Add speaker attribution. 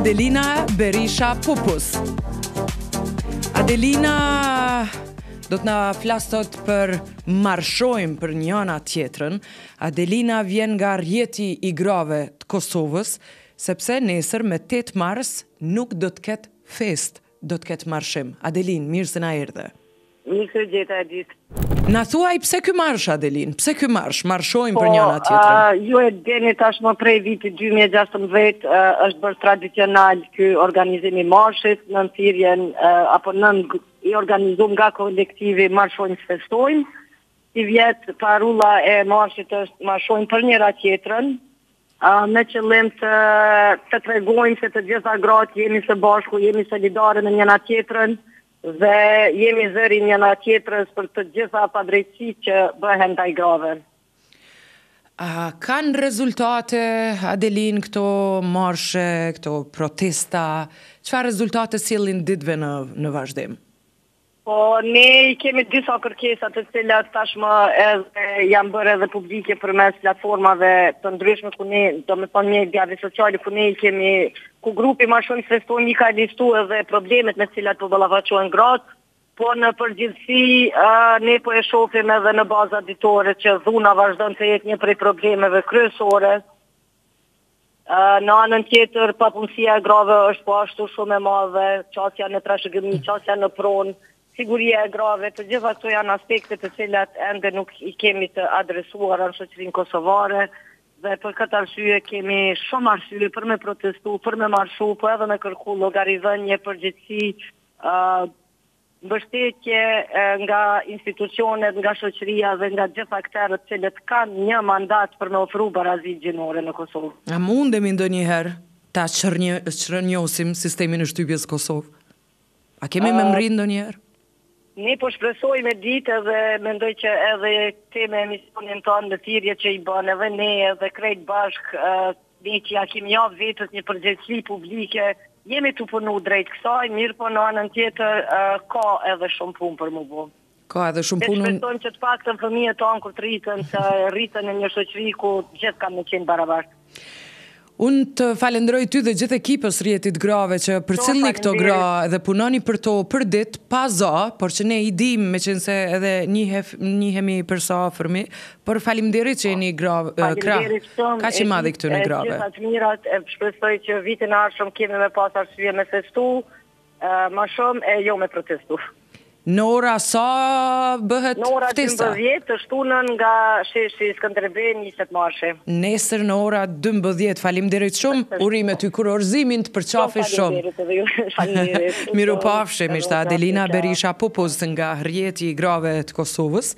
Speaker 1: Adelina Berisha Pupus. Adelina do të na flas sot për marshojmë për njëna tjetrën. Adelina vjen nga rjeti i grave të Kosovës, sepse nesër me 8 mars nuk do të ketë fest, do të ketë marshim. Adelin, mirë se na erdhe.
Speaker 2: Mirë se gjeta e ditë.
Speaker 1: Na thuaj pse ky marsh, Adelin? Pse ky marsh? Marshojmë për njëna tjetrën.
Speaker 2: Ju e dini tashmë prej vitit 2016 është bërë tradicional ky organizim i marshit në thirrjen apo i organizuar nga kolektivi Marshojmë Festojmë. Si vjet parulla e marshit është marshojmë për njëra tjetrën, me qëllim të tregojmë se të gjitha gratë jemi së bashku, jemi solidare me njëna tjetrën dhe jemi zëri njëna tjetrës për të gjitha padrejtësi që bëhen ndaj grave.
Speaker 1: Kanë rezultate, Adelin, këto marshe, këto protesta? Çfarë rezultate sjellin ditëve në vazhdim?
Speaker 2: Po, ne kemi disa kërkesa të cilat tashmë edhe janë bërë edhe publike përmes platformave të ndryshme ku ne, domethënë mediave sociale, ku ne kemi, ku grupi Marshojmë Festojmë i ka listu edhe problemet me cilat po ballafaqohen gratë, po në përgjithësi ne po e shohim edhe në baza ditore që dhuna vazhdon të jetë një prej problemeve kryesore. Në anën tjetër, papunësia e grave është po ashtu shumë e madhe, qasja në trashëgimi, qasja në pronë, siguria e grave, të gjitha këto janë aspekte të cilat ende nuk i kemi të adresuar në shoqërinë kosovare dhe për këtë arsye kemi shumë arsye për me protestu, për me marshu, po edhe me kërku llogaridhënie, përgjegjësi, mbështetje nga institucionet, nga shoqëria dhe nga gjitha aktorët të cilët kanë një mandat për me ofru barazi gjinore në Kosovë.
Speaker 1: A mundemi ndonjëherë ta çrënjosim sistemin e shtypjes Kosovë? A kemi memri ndonjëherë?
Speaker 2: Ne po shpresojmë ditë dhe mendoj që edhe teme emisionin tonë në thirrje që i bën edhe ne edhe krejt bashk, ne që ja kemi javë vetës një përgjegjësi publike, jemi të punu drejt kësaj, mirë po në anën tjetër ka edhe shumë punë për më bo.
Speaker 1: Ka edhe shumë punë.
Speaker 2: Ne shpresojmë që të paktën fëmijët tonë kur të rritën në një shoqëri ku gjithë kanë me qenë barabartë.
Speaker 1: Unë të falenderoj ty dhe gjithë ekipës rjetit grave që përcillni këto gra dhe punoni për to për ditë, pa za, por që ne i dim me qenë se edhe njihemi për sa afërmi, por faleminderit që jeni krah, ka që madhi këtu në grave.
Speaker 2: Gjitha të mirat, shpresoj që vitin e ardhshëm kemi me pas arsye me festu, ma shumë e jo me protestu.
Speaker 1: Në ora sa bëhet ftesa?
Speaker 2: Në ora 12 të shtunën nga sheshi Skënderbej 20 marshe.
Speaker 1: Nesër në ora 12, faleminderit shumë, urime ty kurorzimin të përqafi shumë. Mirupafshim, ishte Adelina Berisha Pupus nga rjeti i grave të Kosovës.